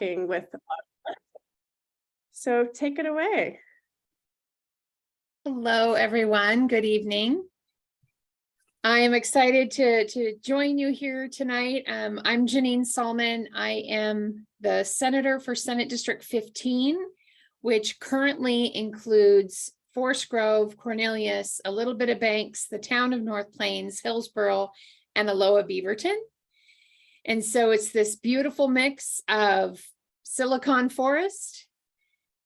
with. So take it away. Hello, everyone. Good evening. I am excited to join you here tonight. I'm Janine Salman. I am the senator for Senate District 15, which currently includes Forest Grove, Cornelius, a little bit of Banks, the town of North Plains, Hillsborough, and Aloha Beaverton. And so it's this beautiful mix of Silicon Forest,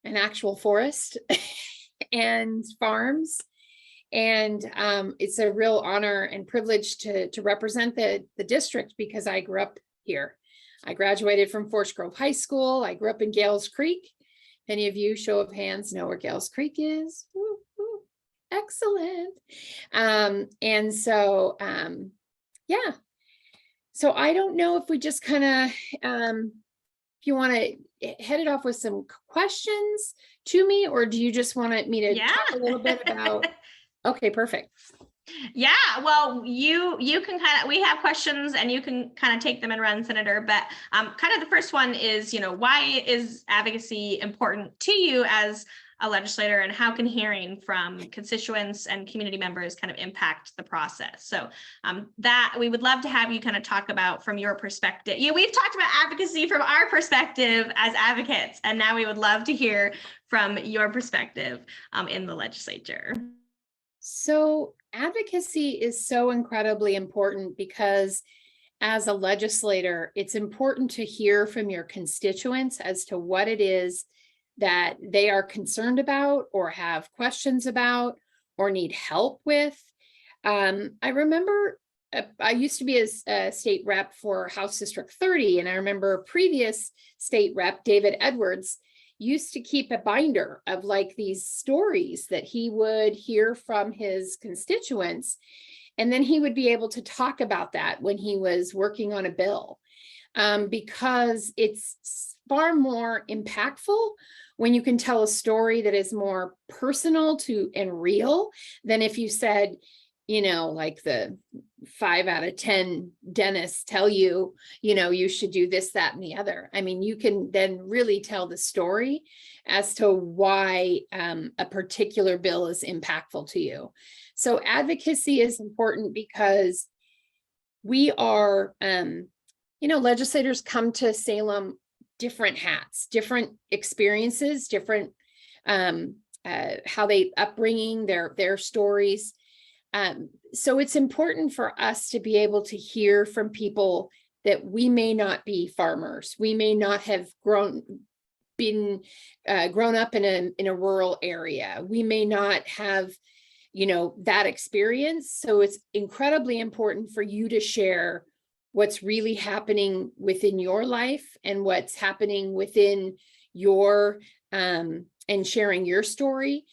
an actual forest, and farms. And it's a real honor and privilege to represent the district because I grew up here. I graduated from Forest Grove High School. I grew up in Gales Creek. Any of you, show of hands, know where Gales Creek is? Woo, woo. Excellent. And so, yeah. So I don't know if we just kind of, if you want to head it off with some questions to me, or do you just want me to talk a little bit about? Okay, perfect. Yeah, well, you can kind of, we have questions and you can kind of take them and run, Senator, but kind of the first one is, why is advocacy important to you as a legislator, and how can hearing from constituents and community members kind of impact the process? So that we would love to have you kind of talk about from your perspective. We've talked about advocacy from our perspective as advocates, and now we would love to hear from your perspective in the legislature. So advocacy is so incredibly important because as a legislator, it's important to hear from your constituents as to what it is that they are concerned about or have questions about or need help with. I remember I used to be a state rep for House District 30, and I remember a previous state rep, David Edwards, used to keep a binder of like these stories that he would hear from his constituents. And then he would be able to talk about that when he was working on a bill, because it's far more impactful when you can tell a story that is more personal and real than if you said, like the 5 out of 10 dentists tell you, you should do this, that, and the other. I mean, you can then really tell the story as to why a particular bill is impactful to you. So advocacy is important because we are, legislators come to Salem different hats, different experiences, different how they upbringing, their stories. So it's important for us to be able to hear from people that we may not be farmers. We may not have grown up in a rural area. We may not have, that experience. So it's incredibly important for you to share what's really happening within your life and what's happening within your, and sharing your story,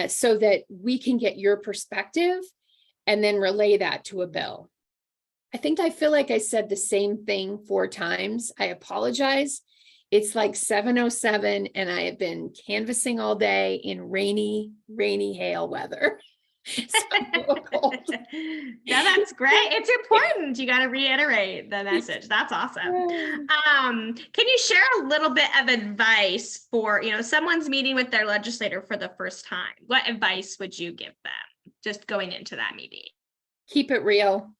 so that we can get your perspective and then relay that to a bill. I feel like I said the same thing 4 times. I apologize. It's like 7:07 and I have been canvassing all day in rainy hail weather. Yeah, that's great. It's important. You got to reiterate the message. That's awesome. Can you share a little bit of advice for, someone's meeting with their legislator for the first time? What advice would you give them just going into that meeting? Keep it real.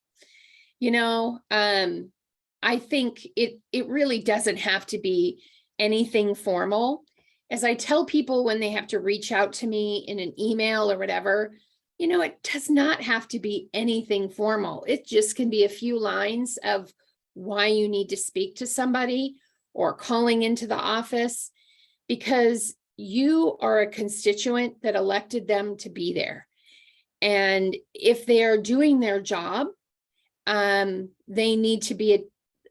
I think it really doesn't have to be anything formal. As I tell people when they have to reach out to me in an email or whatever, it does not have to be anything formal. It just can be a few lines of why you need to speak to somebody or calling into the office, because you are a constituent that elected them to be there. And if they are doing their job, they need to be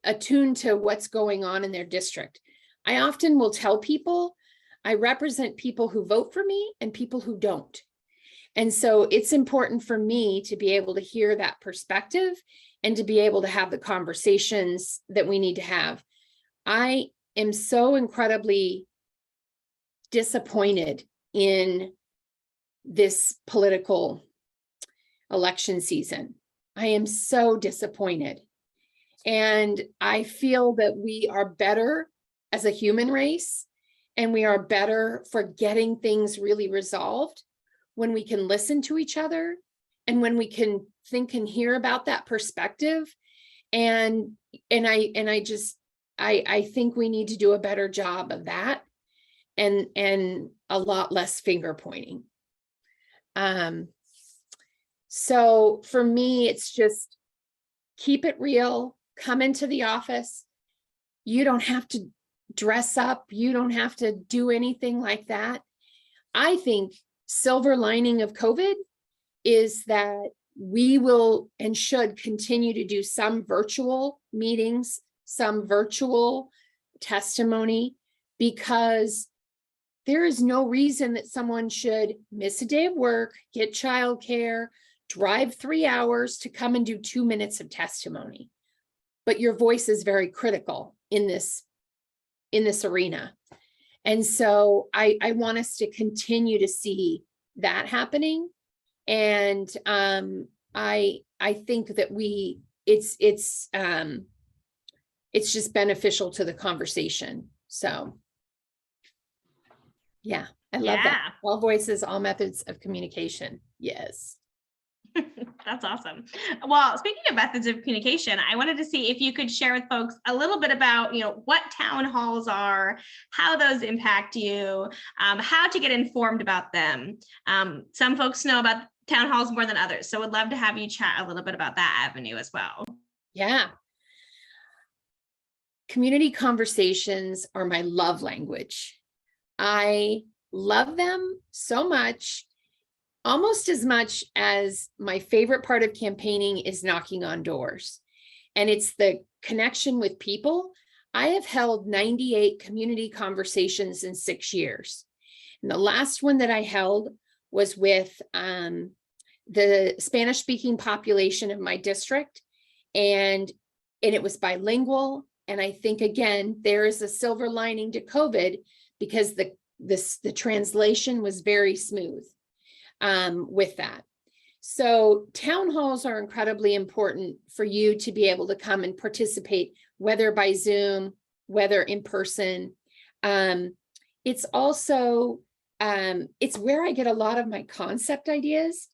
attuned to what's going on in their district. I often will tell people I represent people who vote for me and people who don't. And so it's important for me to be able to hear that perspective and to be able to have the conversations that we need to have. I am so incredibly disappointed in this political election season. I am so disappointed. And I feel that we are better as a human race, and we are better for getting things really resolved when we can listen to each other and when we can think and hear about that perspective. And I think we need to do a better job of that, and a lot less finger pointing. So for me, it's just keep it real, come into the office. You don't have to dress up. You don't have to do anything like that. I think silver lining of COVID is that we will and should continue to do some virtual meetings, some virtual testimony, because there is no reason that someone should miss a day of work, get childcare, drive 3 hours to come and do 2 minutes of testimony. But your voice is very critical in this arena. And so I want us to continue to see that happening. And I think that it's just beneficial to the conversation. So yeah, I love that. All voices, all methods of communication. Yes. That's awesome. Well, speaking of methods of communication, I wanted to see if you could share with folks a little bit about, what town halls are, how those impact you, how to get informed about them. Some folks know about town halls more than others, so would love to have you chat a little bit about that avenue as well. Yeah. Community conversations are my love language. I love them so much. Almost as much as my favorite part of campaigning is knocking on doors. And it's the connection with people. I have held 98 community conversations in 6 years. And the last one that I held was with the Spanish speaking population of my district. And it was bilingual. And I think, again, there is a silver lining to COVID because the translation was very smooth. With that. So town halls are incredibly important for you to be able to come and participate, whether by Zoom, whether in person. It's also, it's where I get a lot of my concept ideas.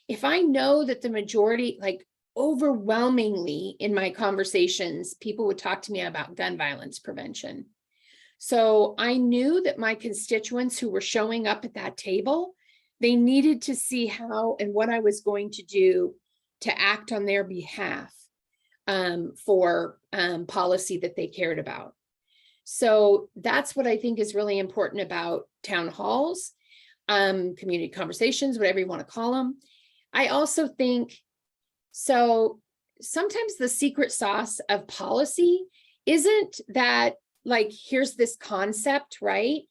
If I know that the majority, like overwhelmingly in my conversations, people would talk to me about gun violence prevention. So I knew that my constituents who were showing up at that table, they needed to see how and what I was going to do to act on their behalf for policy that they cared about. So that's what I think is really important about town halls, community conversations, whatever you want to call them. I also think, so sometimes the secret sauce of policy isn't that, like, here's this concept, right?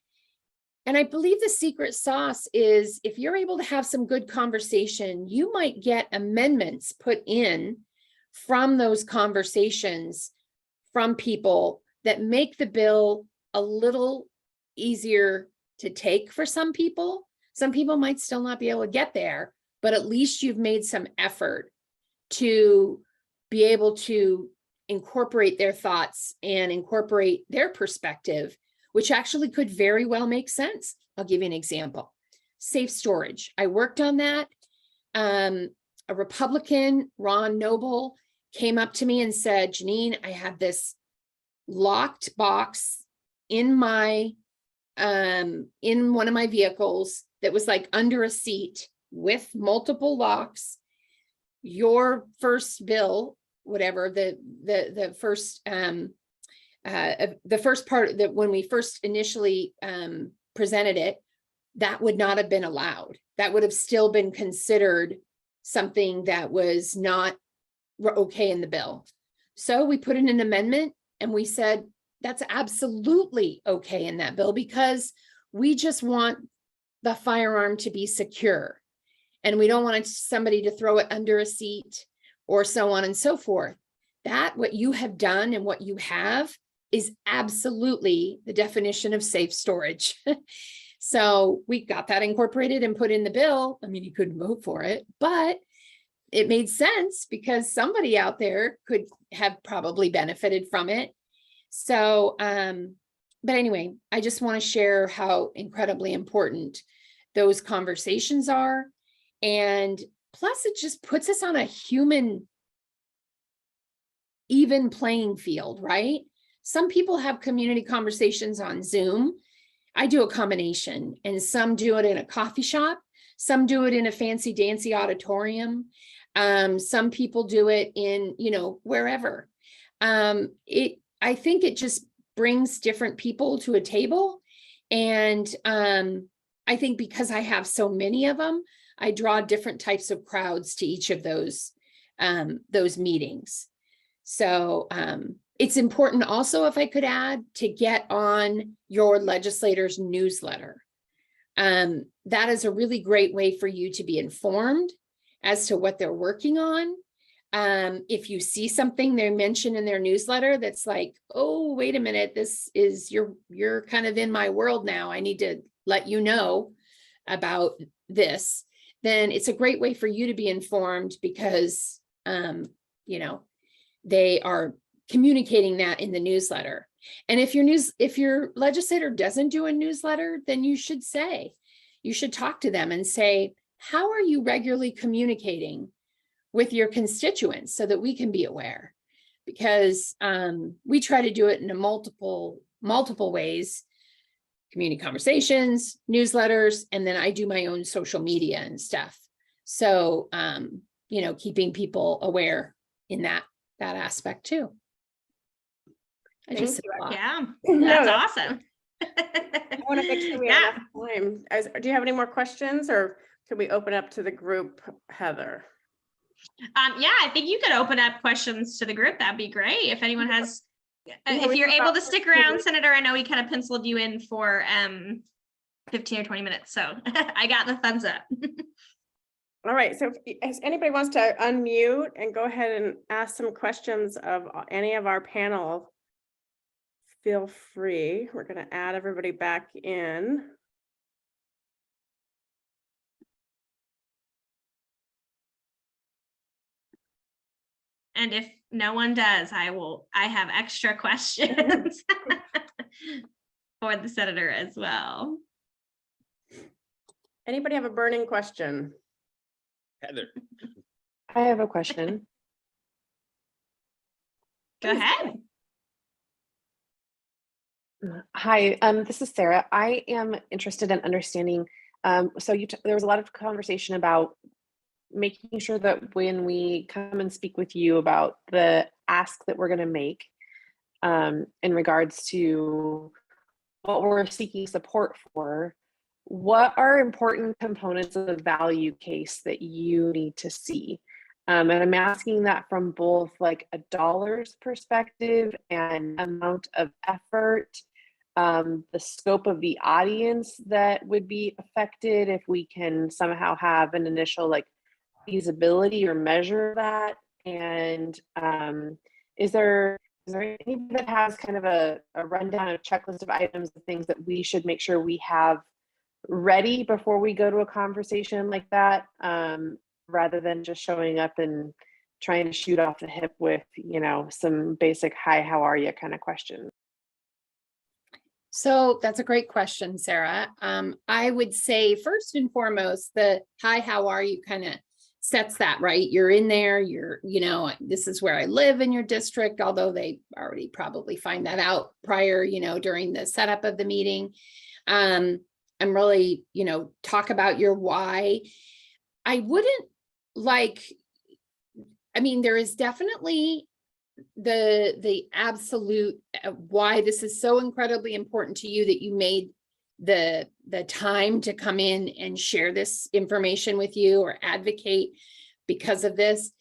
And I believe the secret sauce is if you're able to have some good conversation, you might get amendments put in from those conversations from people that make the bill a little easier to take for some people. Some people might still not be able to get there, but at least you've made some effort to be able to incorporate their thoughts and incorporate their perspective, which actually could very well make sense. I'll give you an example. Safe storage. I worked on that. A Republican, Ron Noble, came up to me and said, Janine, I have this locked box in my in one of my vehicles that was like under a seat with multiple locks. Your first bill, whatever the first part that when we first initially presented it, that would not have been allowed. That would have still been considered something that was not okay in the bill. So we put in an amendment and we said, that's absolutely okay in that bill because we just want the firearm to be secure. And we don't want somebody to throw it under a seat or so on and so forth. That what you have done and what you have is absolutely the definition of safe storage. So we got that incorporated and put in the bill. I mean, you couldn't vote for it, but it made sense because somebody out there could have probably benefited from it. So but anyway, I just want to share how incredibly important those conversations are. And plus, it just puts us on a human even playing field, right? Some people have community conversations on Zoom. I do a combination, and some do it in a coffee shop. Some do it in a fancy dancy auditorium. Some people do it in, wherever. I think it just brings different people to a table. And I think because I have so many of them, I draw different types of crowds to each of those meetings. So it's important also, if I could add, to get on your legislators' newsletter. That is a really great way for you to be informed as to what they're working on. If you see something they mention in their newsletter that's like, oh, wait a minute, this is you're kind of in my world now, I need to let you know about this, then it's a great way for you to be informed, because they are communicating that in the newsletter. And if your legislator doesn't do a newsletter, then you should talk to them and say, how are you regularly communicating with your constituents so that we can be aware? Because we try to do it in a multiple ways: community conversations, newsletters, and then I do my own social media and stuff. So, keeping people aware in that aspect too. Yeah, that's awesome. I want to make sure we have enough time. Do you have any more questions, or can we open up to the group, Heather? Yeah, I think you could open up questions to the group. That'd be great. If anyone has, if you're able to stick around, Senator, I know we kind of penciled you in for 15 or 20 minutes. So I got the thumbs up. All right. So if anybody wants to unmute and go ahead and ask some questions of any of our panel, feel free. We're going to add everybody back in. And if no one does, I have extra questions for the senator as well. Anybody have a burning question? Heather. I have a question. Go ahead. Hi, this is Sarah. I am interested in understanding, so there was a lot of conversation about making sure that when we come and speak with you about the ask that we're going to make in regards to what we're seeking support for, what are important components of the value case that you need to see? And I'm asking that from both like a dollars perspective and amount of effort, the scope of the audience that would be affected if we can somehow have an initial like feasibility or measure that. And is there anything that has kind of a rundown, a checklist of items, of things that we should make sure we have ready before we go to a conversation like that, rather than just showing up and trying to shoot off the hip with, some basic hi, how are you kind of questions? So that's a great question, Sarah. I would say first and foremost, the hi, how are you kind of sets that, right? You're in there, this is where I live in your district, although they already probably find that out prior, during the setup of the meeting. I'm really, talk about your why. I wouldn't there is definitely the absolute why this is so incredibly important to you that you made the time to come in and share this information with you or advocate because of this.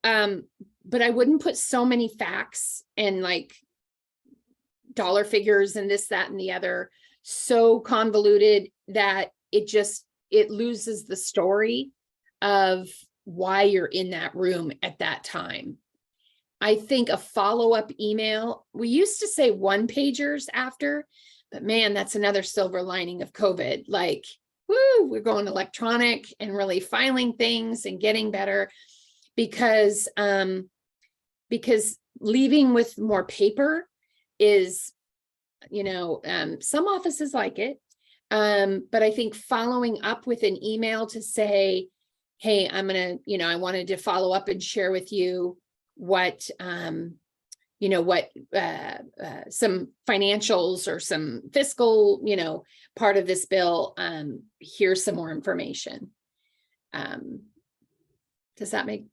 But I wouldn't put so many facts and like dollar figures and this, that, and the other so convoluted that it loses the story of why you're in that room at that time. I think a follow-up email, we used to say one pagers after, but man, that's another silver lining of COVID. Like, woo, we're going electronic and really filing things and getting better because leaving with more paper is some offices like it. But I think following up with an email to say, hey, I wanted to follow up and share with you what, some financials or some fiscal, part of this bill. Here's some more information. Does that make?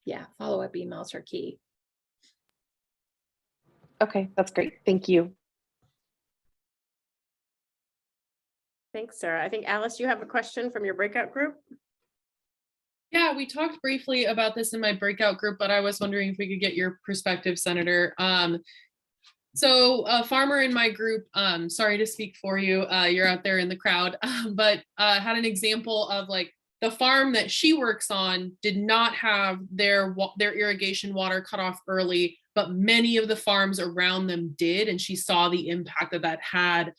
Yeah, follow-up emails are key. Okay, that's great. Thank you. Thanks, Sarah. I think Alice, you have a question from your breakout group. Yeah, we talked briefly about this in my breakout group, but I was wondering if we could get your perspective, Senator. So a farmer in my group, sorry to speak for you, you're out there in the crowd, but had an example of like the farm that she works on did not have their irrigation water cut off early, but many of the farms around them did. And she saw the impact that had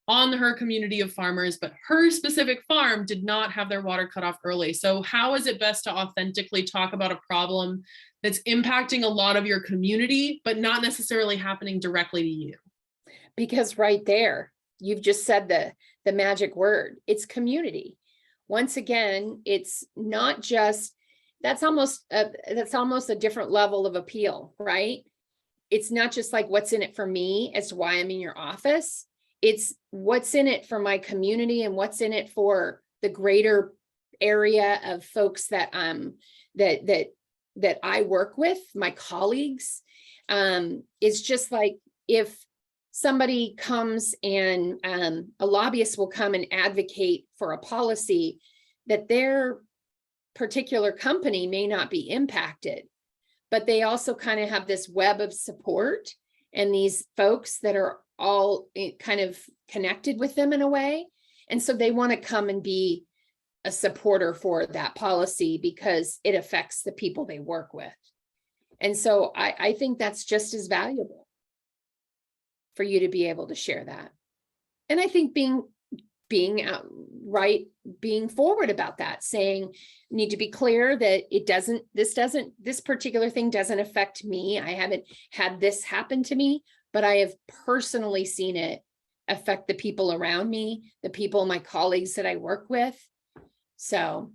on her community of farmers, but her specific farm did not have their water cut off early. So how is it best to authentically talk about a problem that's impacting a lot of your community, but not necessarily happening directly to you? Because right there, you've just said the magic word. It's community. Once again, it's not just, that's almost a different level of appeal, right? It's not just like what's in it for me as to why I'm in your office. It's what's in it for my community and what's in it for the greater area of folks that that I work with, my colleagues. It's just like if somebody comes and a lobbyist will come and advocate for a policy that their particular company may not be impacted, but they also kind of have this web of support and these folks that are all kind of connected with them in a way. And so they want to come and be a supporter for that policy because it affects the people they work with. And so I think that's just as valuable for you to be able to share that. And I think being outright, being forward about that, saying, need to be clear that this particular thing doesn't affect me. I haven't had this happen to me, but I have personally seen it affect the people around me, the people, my colleagues that I work with. So,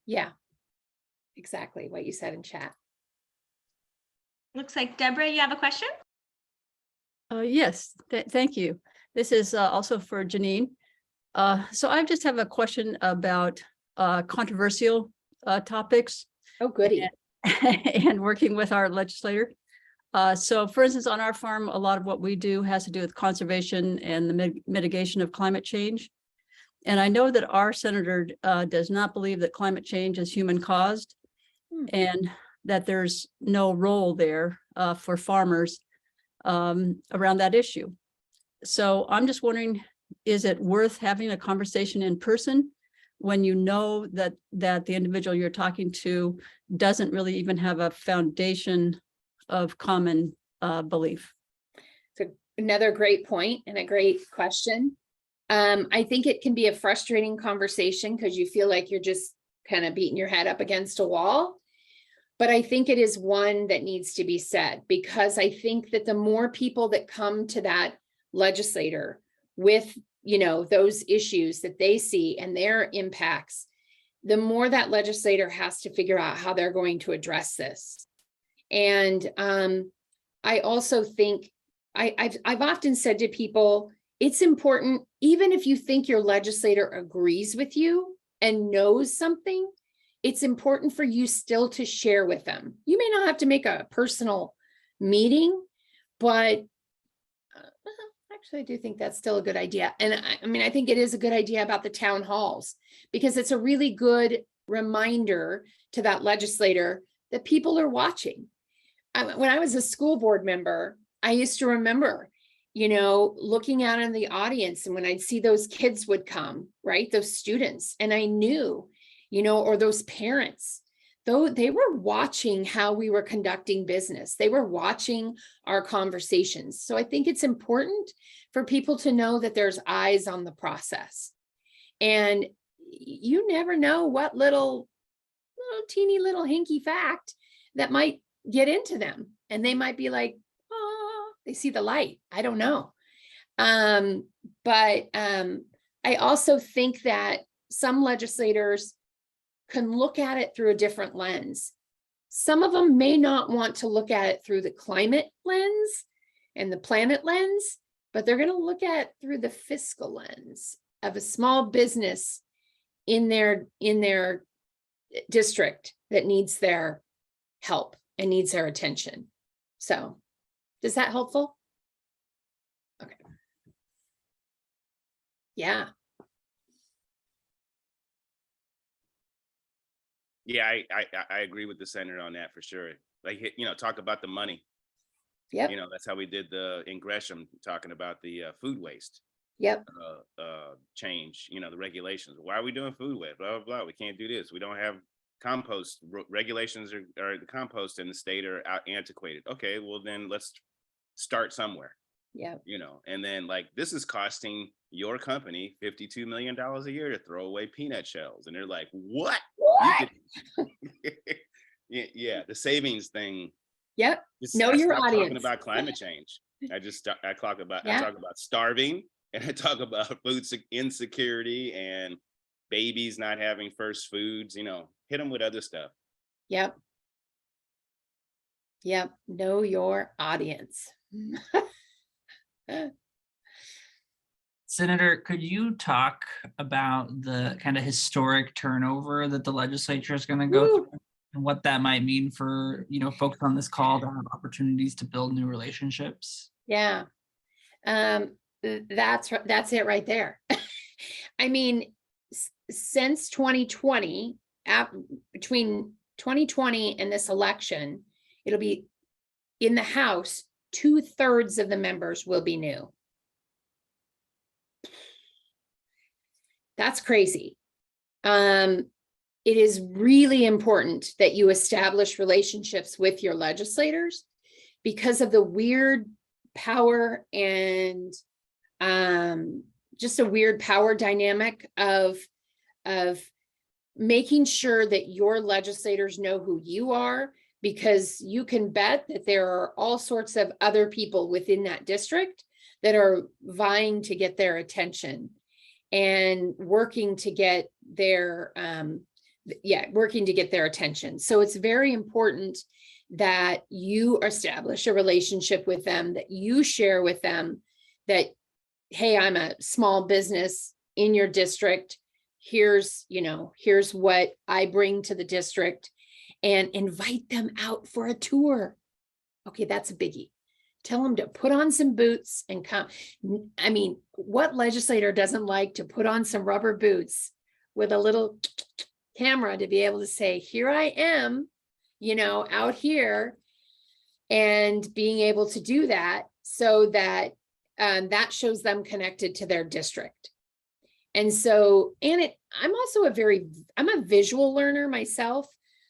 yeah, exactly what you said in chat. Looks like Deborah, you have a question? Yes, thank you. This is also for Janine. So I just have a question about controversial topics. Oh, goody. And working with our legislator. So for instance, on our farm, a lot of what we do has to do with conservation and the mitigation of climate change. And I know that our senator does not believe that climate change is human caused and that there's no role there for farmers around that issue. So I'm just wondering, is it worth having a conversation in person when you know that the individual you're talking to doesn't really even have a foundation of common belief? So another great point and a great question. I think it can be a frustrating conversation because you feel like you're just kind of beating your head up against a wall. But I think it is one that needs to be said, because I think that the more people that come to that legislator with, those issues that they see and their impacts, the more that legislator has to figure out how they're going to address this. And I also think I've often said to people, it's important, even if you think your legislator agrees with you and knows something, it's important for you still to share with them. You may not have to make a personal meeting, but actually, I do think that's still a good idea. And I think it is a good idea about the town halls, because it's a really good reminder to that legislator that people are watching. When I was a school board member, I used to remember, looking out in the audience, and when I'd see those kids would come, right, those students, and I knew, or those parents, though they were watching how we were conducting business. They were watching our conversations. So I think it's important for people to know that there's eyes on the process. And you never know what little little teeny little hinky fact that might get into them, and they might be like, oh, they see the light. I don't know. But I also think that some legislators can look at it through a different lens. Some of them may not want to look at it through the climate lens and the planet lens, but they're going to look at it through the fiscal lens of a small business in their district that needs their help and needs their attention. So, is that helpful? Okay. Yeah. Yeah, I agree with the senator on that for sure. Like, you know, talk about the money. Yep. You know, that's how we did in Gresham, talking about the food waste Yep. change, you know, the regulations. Why are we doing food waste? Blah, blah, blah. We can't do this. We don't have compost. Regulations are the compost in the state are antiquated. Okay, well then let's start somewhere. Yeah. You know, and then like, this is costing your company $52 million a year to throw away peanut shells. And they're like, what? Yeah, the savings thing. Yep. Just, Know I your stopped audience. talking about climate change. I talk about Yeah. I talk about starving, and I talk about food insecurity and babies not having first foods. You know, hit them with other stuff. Yep. Yep. Know your audience. Senator, could you talk about the kind of historic turnover that the legislature is going to go Woo. through and what that might mean for, you know, folks on this call to have opportunities to build new relationships? Yeah. That's it right there. I mean, since 2020, between 2020 and this election, it'll be in the House, 2/3 of the members will be new. That's crazy. It is really important that you establish relationships with your legislators because of the weird power and just a weird power dynamic of making sure that your legislators know who you are, because you can bet that there are all sorts of other people within that district that are vying to get their attention and working to get their attention. So it's very important that you establish a relationship with them, that you share with them that, hey, I'm a small business in your district. Here's what I bring to the district, and invite them out for a tour. Okay, that's a biggie. Tell them to put on some boots and come. I mean, what legislator doesn't like to put on some rubber boots with a little camera to be able to say, here I am, out here, and being able to do that so that that shows them connected to their district. And so, I'm also I'm a visual learner myself.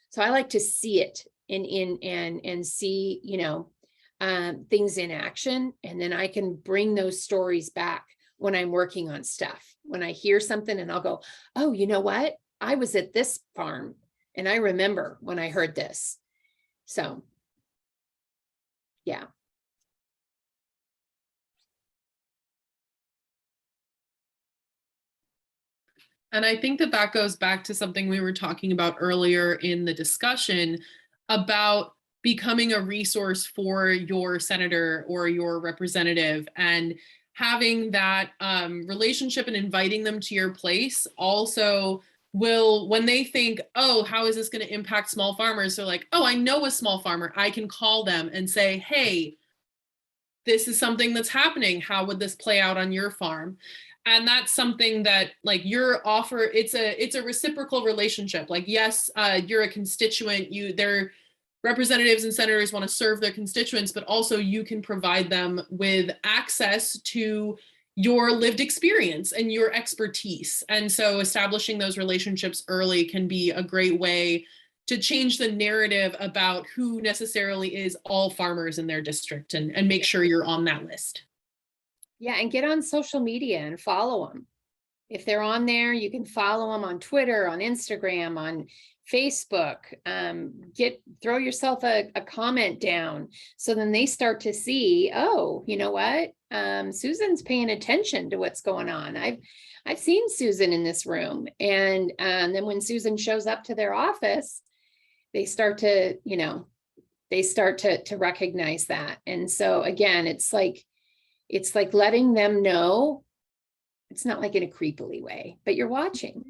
So I like to see it and see, things in action. And then I can bring those stories back when I'm working on stuff. When I hear something and I'll go, oh, you know what? I was at this farm and I remember when I heard this. So, yeah. And I think that goes back to something we were talking about earlier in the discussion about becoming a resource for your senator or your representative, and having that relationship and inviting them to your place also will, when they think, oh, how is this going to impact small farmers? They're like, oh, I know a small farmer. I can call them and say, hey, this is something that's happening. How would this play out on your farm? And that's something that, like, your offer, it's a reciprocal relationship. Like, yes, you're a constituent, their representatives and senators want to serve their constituents, but also you can provide them with access to your lived experience and your expertise. And so establishing those relationships early can be a great way to change the narrative about who necessarily is all farmers in their district, and make sure you're on that list. Yeah, and get on social media and follow them. If they're on there, you can follow them on Twitter, on Instagram, on Facebook. Throw yourself a comment down. So then they start to see, oh, you know what? Susan's paying attention to what's going on. I've seen Susan in this room. And then when Susan shows up to their office, they start to, to recognize that. And so again, it's like letting them know. It's not like in a creepily way, but you're watching.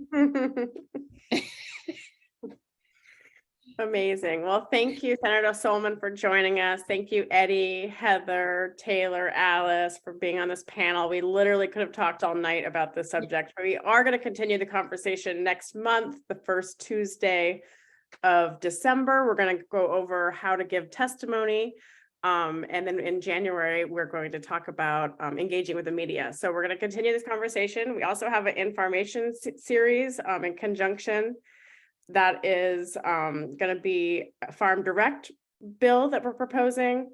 Amazing. Well, thank you, Senator Solomon, for joining us. Thank you, Eddie, Heather, Taylor, Alice, for being on this panel. We literally could have talked all night about this subject, but we are going to continue the conversation next month, the first Tuesday of December. We're going to go over how to give testimony. And then in January, we're going to talk about engaging with the media. So we're going to continue this conversation. We also have an information series in conjunction that is going to be a farm direct bill that we're proposing,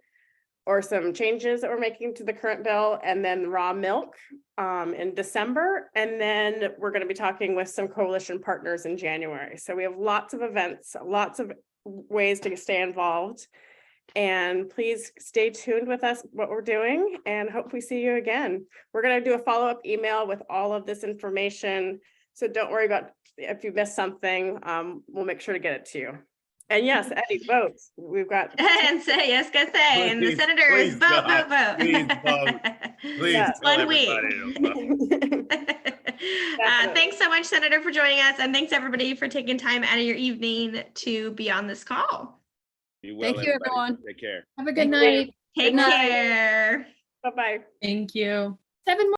or some changes that we're making to the current bill, and then raw milk in December. And then we're going to be talking with some coalition partners in January. So we have lots of events, lots of ways to stay involved. And please stay tuned with us, what we're doing, and hope we see you again. We're going to do a follow-up email with all of this information. So don't worry about if you missed something, we'll make sure to get it to you. And yes, Eddie, votes. We've got. And say, yes, go say, and the senator is vote, vote, vote. Please vote. Please Yeah. tell One week. everybody to vote. Thanks so much, Senator, for joining us. And thanks everybody for taking time out of your evening to be on this call. Be well, Thank you, everybody. everyone. Take care. Have a good Thank you. night. Take Good night. care. Bye-bye. Thank you. 7 more.